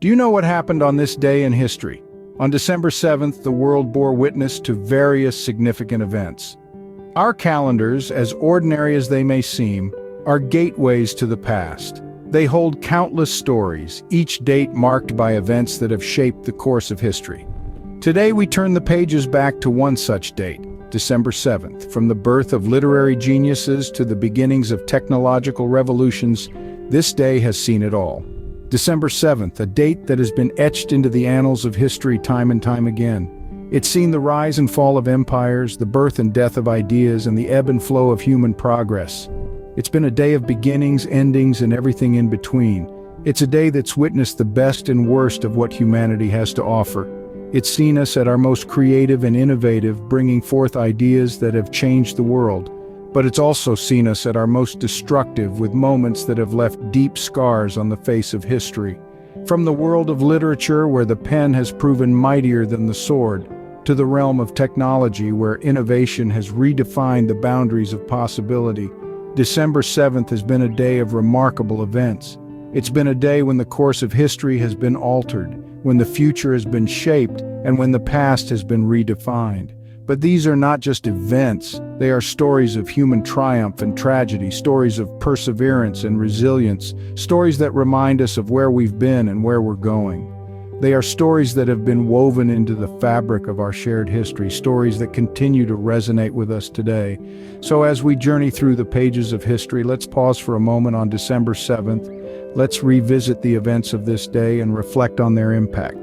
Do you know what happened on this day in history? On December 7th, the world bore witness to various significant events. Our calendars, as ordinary as they may seem, are gateways to the past. They hold countless stories, each date marked by events that have shaped the course of history. Today we turn the pages back to one such date, December 7th. From the birth of literary geniuses to the beginnings of technological revolutions, this day has seen it all. December 7th, a date that has been etched into the annals of history time and time again. It's seen the rise and fall of empires, the birth and death of ideas, and the ebb and flow of human progress. It's been a day of beginnings, endings, and everything in between. It's a day that's witnessed the best and worst of what humanity has to offer. It's seen us at our most creative and innovative, bringing forth ideas that have changed the world. But it's also seen us at our most destructive, with moments that have left deep scars on the face of history. From the world of literature, where the pen has proven mightier than the sword, to the realm of technology, where innovation has redefined the boundaries of possibility, December 7th has been a day of remarkable events. It's been a day when the course of history has been altered, when the future has been shaped, and when the past has been redefined. But these are not just events, they are stories of human triumph and tragedy, stories of perseverance and resilience, stories that remind us of where we've been and where we're going. They are stories that have been woven into the fabric of our shared history, stories that continue to resonate with us today. So as we journey through the pages of history, let's pause for a moment on December 7th. Let's revisit the events of this day and reflect on their impact.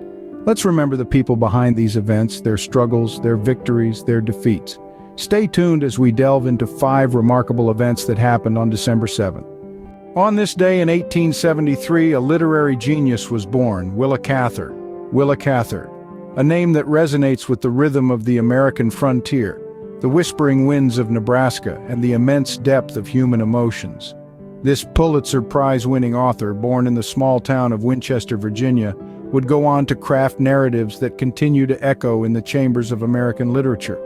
Let's remember the people behind these events, their struggles, their victories, their defeats. Stay tuned as we delve into 5 remarkable events that happened on December 7th. On this day in 1873, a literary genius was born, Willa Cather. Willa Cather, a name that resonates with the rhythm of the American frontier, the whispering winds of Nebraska, and the immense depth of human emotions. This Pulitzer Prize-winning author, born in the small town of Winchester, Virginia, would go on to craft narratives that continue to echo in the chambers of American literature.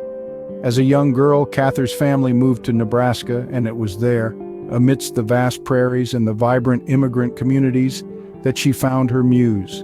As a young girl, Cather's family moved to Nebraska, and it was there, amidst the vast prairies and the vibrant immigrant communities, that she found her muse.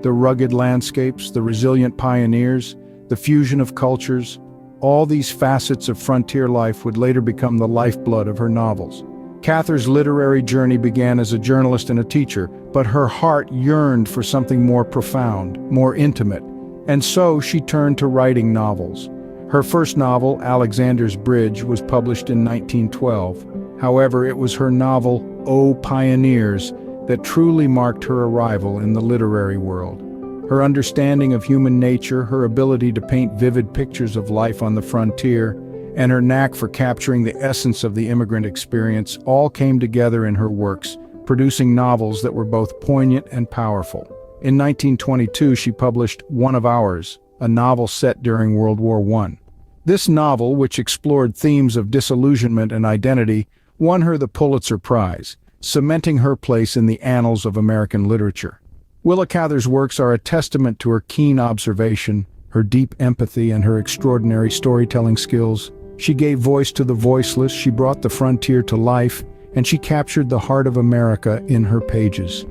The rugged landscapes, the resilient pioneers, the fusion of cultures, all these facets of frontier life would later become the lifeblood of her novels. Cather's literary journey began as a journalist and a teacher, but her heart yearned for something more profound, more intimate, and so she turned to writing novels. Her first novel, Alexander's Bridge, was published in 1912. However, it was her novel, O Pioneers, that truly marked her arrival in the literary world. Her understanding of human nature, her ability to paint vivid pictures of life on the frontier, and her knack for capturing the essence of the immigrant experience all came together in her works, producing novels that were both poignant and powerful. In 1922, she published One of Ours, a novel set during World War I. This novel, which explored themes of disillusionment and identity, won her the Pulitzer Prize, cementing her place in the annals of American literature. Willa Cather's works are a testament to her keen observation, her deep empathy, and her extraordinary storytelling skills. She gave voice to the voiceless, she brought the frontier to life, and she captured the heart of America in her pages.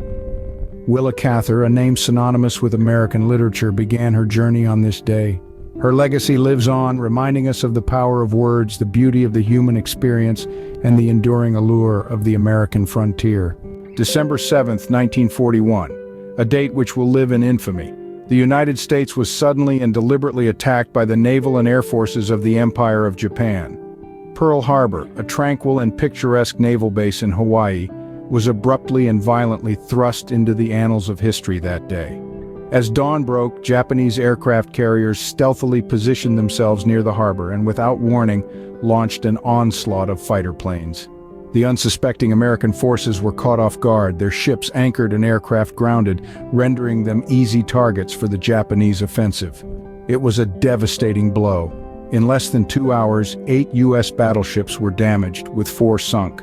Willa Cather, a name synonymous with American literature, began her journey on this day. Her legacy lives on, reminding us of the power of words, the beauty of the human experience, and the enduring allure of the American frontier. December 7th, 1941, a date which will live in infamy. The United States was suddenly and deliberately attacked by the naval and air forces of the Empire of Japan. Pearl Harbor, a tranquil and picturesque naval base in Hawaii, was abruptly and violently thrust into the annals of history that day. As dawn broke, Japanese aircraft carriers stealthily positioned themselves near the harbor and, without warning, launched an onslaught of fighter planes. The unsuspecting American forces were caught off guard, their ships anchored and aircraft grounded, rendering them easy targets for the Japanese offensive. It was a devastating blow. In less than 2 hours, 8 U.S. battleships were damaged, with 4 sunk.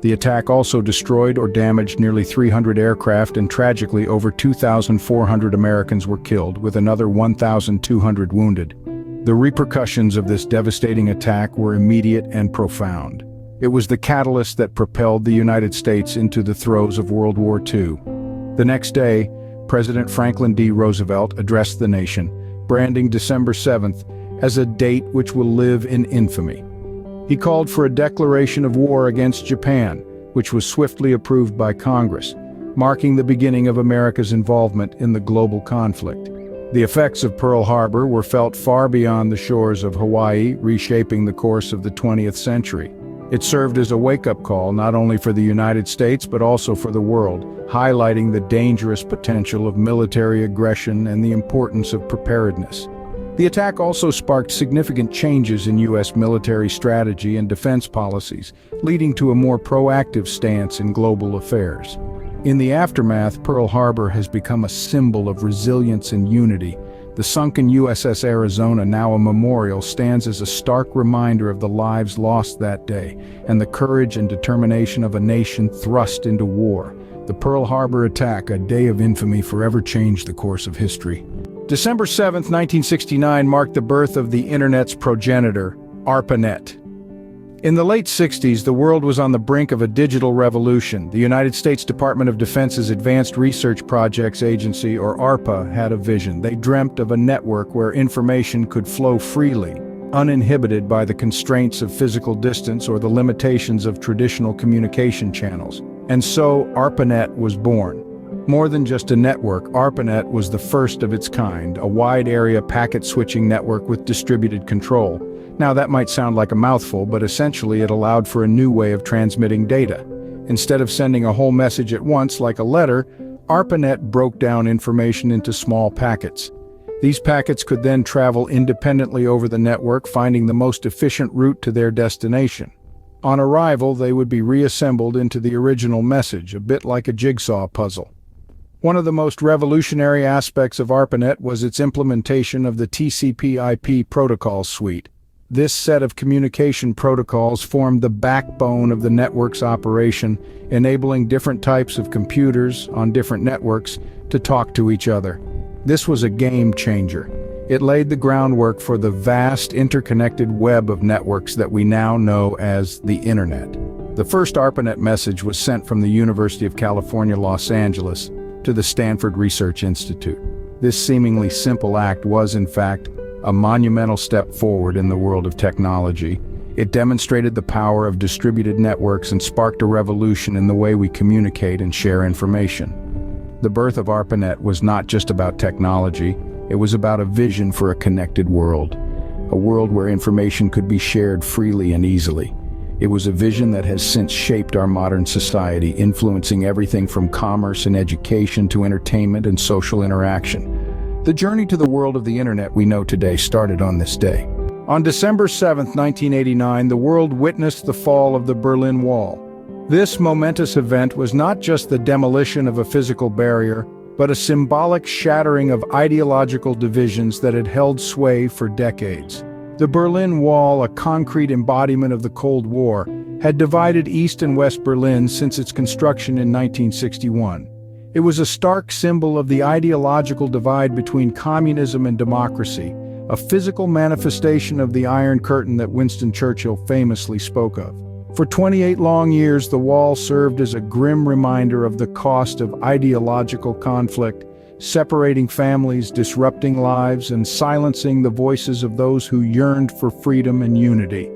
The attack also destroyed or damaged nearly 300 aircraft, and tragically over 2,400 Americans were killed, with another 1,200 wounded. The repercussions of this devastating attack were immediate and profound. It was the catalyst that propelled the United States into the throes of World War II. The next day, President Franklin D. Roosevelt addressed the nation, branding December 7th as a date which will live in infamy. He called for a declaration of war against Japan, which was swiftly approved by Congress, marking the beginning of America's involvement in the global conflict. The effects of Pearl Harbor were felt far beyond the shores of Hawaii, reshaping the course of the 20th century. It served as a wake-up call not only for the United States but also for the world, highlighting the dangerous potential of military aggression and the importance of preparedness. The attack also sparked significant changes in U.S. military strategy and defense policies, leading to a more proactive stance in global affairs. In the aftermath, Pearl Harbor has become a symbol of resilience and unity. The sunken USS Arizona, now a memorial, stands as a stark reminder of the lives lost that day and the courage and determination of a nation thrust into war. The Pearl Harbor attack, a day of infamy, forever changed the course of history. December 7, 1969 marked the birth of the Internet's progenitor, ARPANET. In the late 60s, the world was on the brink of a digital revolution. The United States Department of Defense's Advanced Research Projects Agency, or ARPA, had a vision. They dreamt of a network where information could flow freely, uninhibited by the constraints of physical distance or the limitations of traditional communication channels. And so, ARPANET was born. More than just a network, ARPANET was the first of its kind, a wide-area packet-switching network with distributed control. Now, that might sound like a mouthful, but essentially it allowed for a new way of transmitting data. Instead of sending a whole message at once like a letter, ARPANET broke down information into small packets. These packets could then travel independently over the network, finding the most efficient route to their destination. On arrival, they would be reassembled into the original message, a bit like a jigsaw puzzle. One of the most revolutionary aspects of ARPANET was its implementation of the TCP/IP protocol suite. This set of communication protocols formed the backbone of the network's operation, enabling different types of computers on different networks to talk to each other. This was a game changer. It laid the groundwork for the vast interconnected web of networks that we now know as the Internet. The first ARPANET message was sent from the University of California, Los Angeles, to the Stanford Research Institute. This seemingly simple act was, in fact, a monumental step forward in the world of technology. It demonstrated the power of distributed networks and sparked a revolution in the way we communicate and share information. The birth of ARPANET was not just about technology, it was about a vision for a connected world, a world where information could be shared freely and easily. It was a vision that has since shaped our modern society, influencing everything from commerce and education to entertainment and social interaction. The journey to the world of the Internet we know today started on this day. On December 7, 1989, the world witnessed the fall of the Berlin Wall. This momentous event was not just the demolition of a physical barrier, but a symbolic shattering of ideological divisions that had held sway for decades. The Berlin Wall, a concrete embodiment of the Cold War, had divided East and West Berlin since its construction in 1961. It was a stark symbol of the ideological divide between communism and democracy, a physical manifestation of the Iron Curtain that Winston Churchill famously spoke of. For 28 long years, the wall served as a grim reminder of the cost of ideological conflict, separating families, disrupting lives, and silencing the voices of those who yearned for freedom and unity.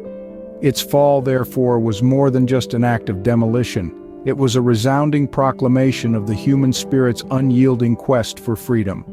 Its fall, therefore, was more than just an act of demolition. It was a resounding proclamation of the human spirit's unyielding quest for freedom.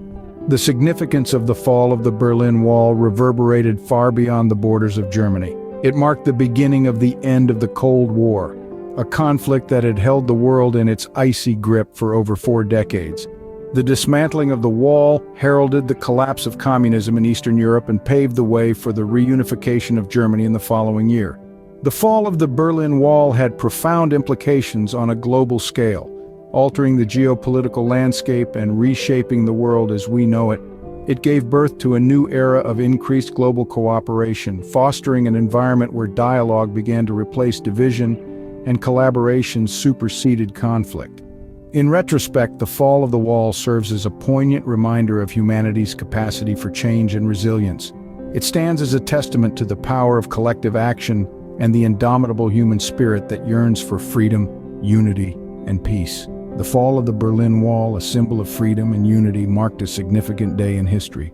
The significance of the fall of the Berlin Wall reverberated far beyond the borders of Germany. It marked the beginning of the end of the Cold War, a conflict that had held the world in its icy grip for over 4 decades. The dismantling of the wall heralded the collapse of communism in Eastern Europe and paved the way for the reunification of Germany in the following year. The fall of the Berlin Wall had profound implications on a global scale, altering the geopolitical landscape and reshaping the world as we know it. It gave birth to a new era of increased global cooperation, fostering an environment where dialogue began to replace division and collaboration superseded conflict. In retrospect, the fall of the wall serves as a poignant reminder of humanity's capacity for change and resilience. It stands as a testament to the power of collective action and the indomitable human spirit that yearns for freedom, unity, and peace. The fall of the Berlin Wall, a symbol of freedom and unity, marked a significant day in history.